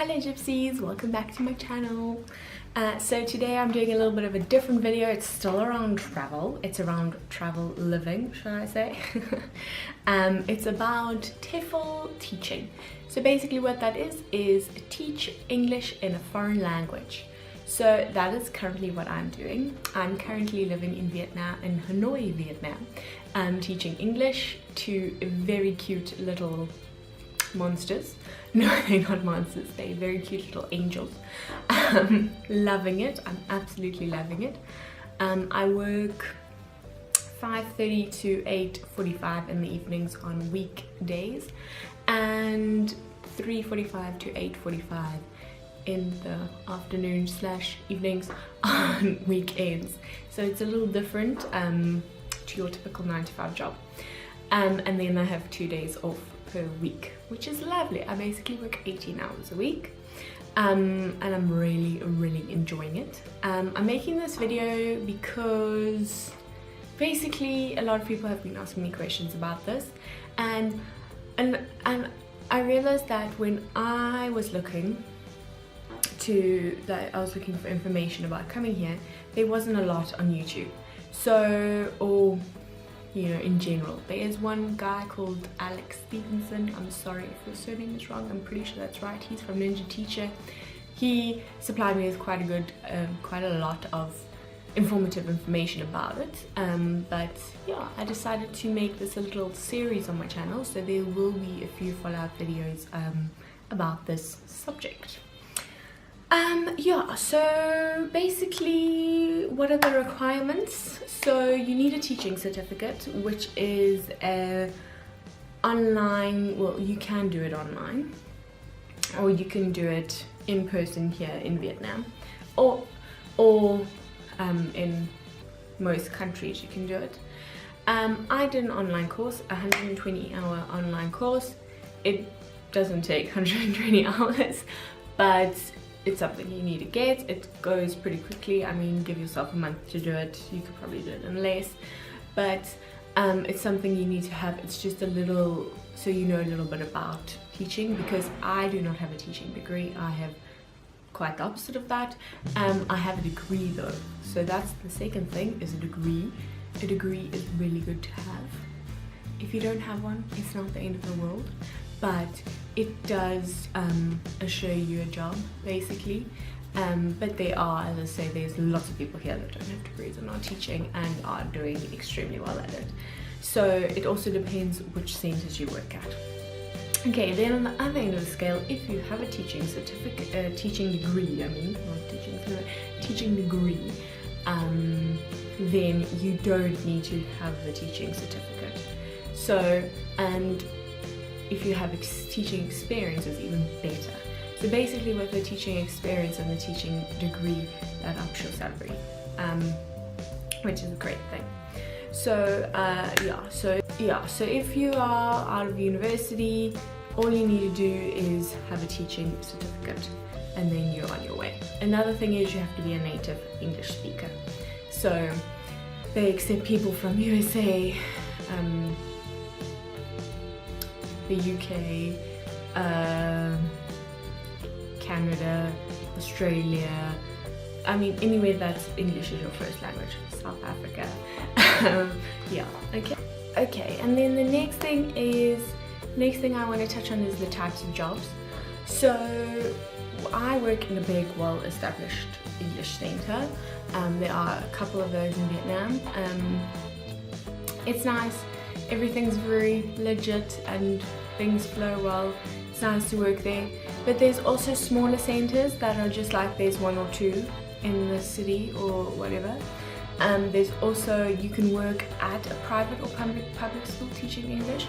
Hello Gypsies, welcome back to my channel. So today I'm doing a little bit of a different video. It's still around travel. It's around travel living, should I say. It's about TEFL teaching. So basically what that is teach English in a foreign language. So that is currently what I'm doing. I'm currently living in Vietnam, in Hanoi, Vietnam. I'm teaching English to very cute little monsters. No, they're not monsters, they're very cute little angels. Loving it, I'm absolutely loving it. I work 5:30 to 8:45 in the evenings on weekdays and 3:45 to 8:45 in the afternoon / evenings on weekends. So it's a little different to your typical 9-to-5 job. And then I have 2 days off per week, which is lovely. I basically work 18 hours a week, and I'm really enjoying it. I'm making this video because basically a lot of people have been asking me questions about this, and I realized that when I was looking for information about coming here, there wasn't a lot on YouTube. So, or you know, in general. There is one guy called Alex Stevenson. I'm sorry if your surname is wrong, I'm pretty sure that's right. He's from Ninja Teacher. He supplied me with quite a lot of informative information about it. But yeah, I decided to make this a little series on my channel, so there will be a few follow-up videos about this subject. Yeah, so basically what are the requirements? So you need a teaching certificate, which is online. Well, you can do it online, or you can do it in person here in Vietnam, or in most countries you can do it. I did an online course, a 120-hour online course. It doesn't take 120 hours, but it's something you need to get. It goes pretty quickly. I mean, give yourself a month to do it. You could probably do it in less, but it's something you need to have. It's just a little, so you know a little bit about teaching, because I do not have a teaching degree. I have quite the opposite of that. I have a degree though, so that's the second thing, is a degree. A degree is really good to have. If you don't have one, it's not the end of the world, but it does assure you a job, basically. But there are, as I say, there's lots of people here that don't have degrees and are teaching and are doing extremely well at it. So it also depends which centres you work at. Okay, then on the other end of the scale, if you have a teaching certificate, teaching degree, degree, then you don't need to have the teaching certificate. So, and if you have teaching experience, it's even better. So basically with the teaching experience and the teaching degree, that ups your salary, which is a great thing. So so if you are out of university, all you need to do is have a teaching certificate, and then you're on your way. Another thing is you have to be a native English speaker. So they accept people from USA, the UK, Canada, Australia, I mean anywhere that's English is your first language, South Africa. Yeah, okay, and then the next thing I want to touch on is the types of jobs. So I work in a big, well-established English centre. There are a couple of those in Vietnam. It's nice. Everything's very legit and things flow well. It's nice to work there. But there's also smaller centres that are just like there's 1 or 2 in the city or whatever. There's also, you can work at a private or public school teaching English.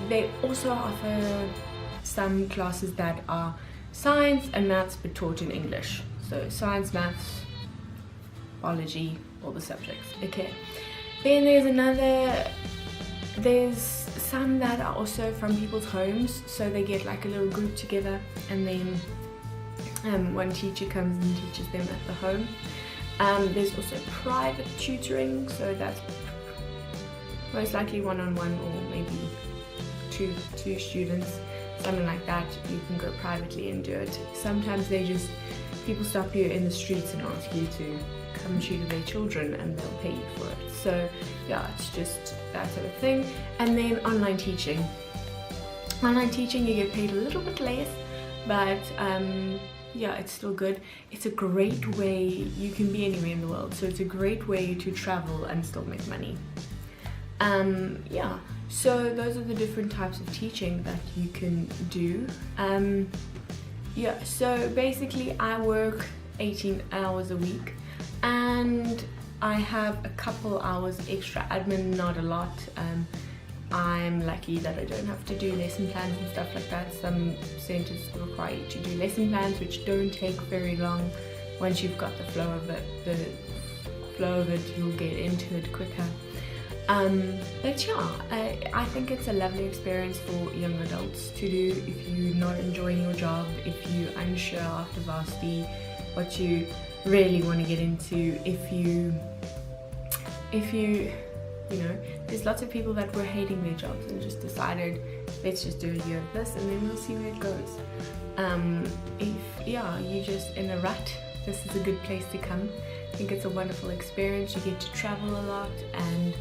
They also offer some classes that are science and maths but taught in English. So science, maths, biology, all the subjects. Okay. Then there's some that are also from people's homes, so they get like a little group together, and then one teacher comes and teaches them at the home. There's also private tutoring, so that's most likely one-on-one or maybe two students. something like that, you can go privately and do it. Sometimes people stop you in the streets and ask you to come and tutor their children, and they'll pay you for it. So yeah, it's just that sort of thing. And then online teaching. Online teaching, you get paid a little bit less, but yeah, it's still good. It's a great way, you can be anywhere in the world, so it's a great way to travel and still make money. Yeah, so those are the different types of teaching that you can do. Yeah, so basically I work 18 hours a week, and I have a couple hours extra admin, not a lot. I'm lucky that I don't have to do lesson plans and stuff like that. Some centers require you to do lesson plans, which don't take very long. Once you've got the flow of it, you'll get into it quicker. But yeah, I think it's a lovely experience for young adults to do if you're not enjoying your job, if you're unsure after varsity what you really want to get into, if you know, there's lots of people that were hating their jobs and just decided, let's just do a year of this and then we'll see where it goes. If you're just in a rut, this is a good place to come. I think it's a wonderful experience. You get to travel a lot, and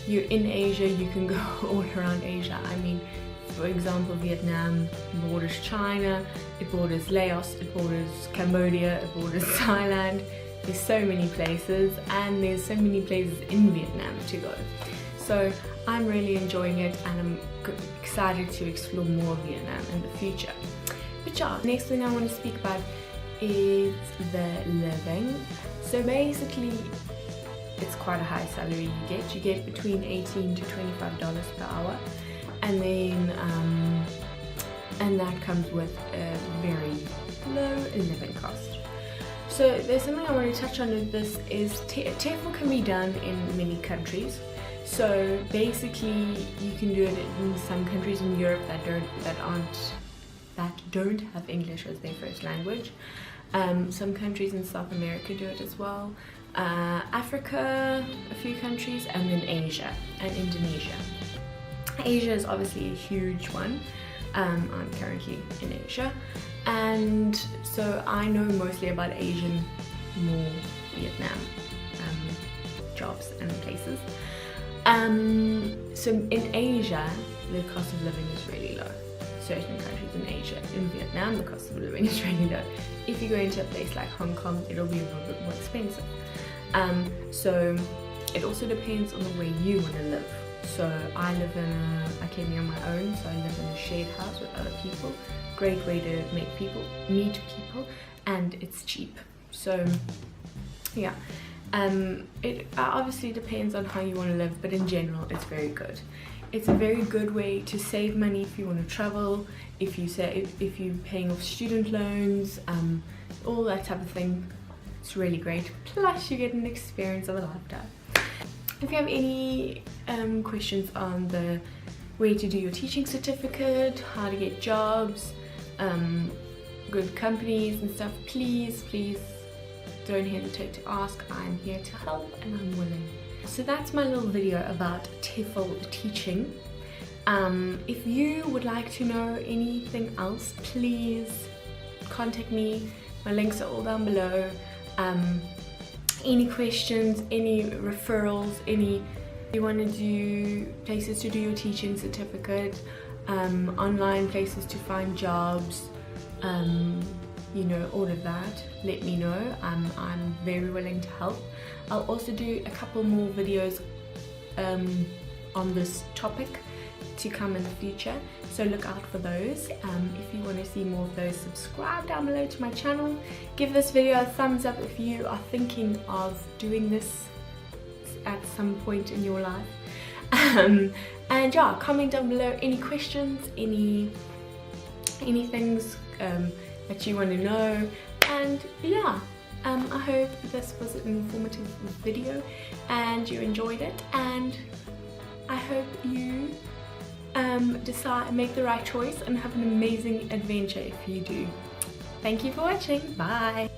you're in Asia, you can go all around Asia. I mean, for example, Vietnam borders China, it borders Laos, it borders Cambodia, it borders Thailand. There's so many places, and there's so many places in Vietnam to go. So I'm really enjoying it, and I'm excited to explore more of Vietnam in the future. But yeah, next thing I want to speak about is the living. So basically, it's quite a high salary you get. You get between $18 to $25 per hour, and then and that comes with a very low living cost. So there's something I want to touch on with this is TEFL can be done in many countries. So basically, you can do it in some countries in Europe that don't have English as their first language. Some countries in South America do it as well. Africa, a few countries, and then Asia and Indonesia. Asia is obviously a huge one. I'm currently in Asia, and so I know mostly about Asian, more Vietnam jobs and places. So in Asia, the cost of living is really low. Certain countries in Asia, in Vietnam, the cost of living is really low. If you go into a place like Hong Kong, it'll be a little bit more expensive. So it also depends on the way you want to live. So I came here on my own, so I live in a shared house with other people. Great way to meet people, and it's cheap. So yeah, it obviously depends on how you want to live, but in general, it's very good. It's a very good way to save money if you want to travel, if you're paying off student loans, all that type of thing. It's really great. Plus, you get an experience of a lifetime. If you have any questions on the way to do your teaching certificate, how to get jobs, good companies and stuff, please don't hesitate to ask. I'm here to help, and I'm willing. So that's my little video about TEFL teaching. If you would like to know anything else, please contact me. My links are all down below. Any questions, any referrals, if you want to do places to do your teaching certificate, online places to find jobs, you know, all of that, let me know. I'm very willing to help. I'll also do a couple more videos on this topic to come in the future, so look out for those. If you want to see more of those, subscribe down below to my channel. Give this video a thumbs up if you are thinking of doing this at some point in your life. And yeah, comment down below any questions, any things that you want to know. And yeah, I hope this was an informative video and you enjoyed it, and I hope you make the right choice and have an amazing adventure if you do. Thank you for watching. Bye.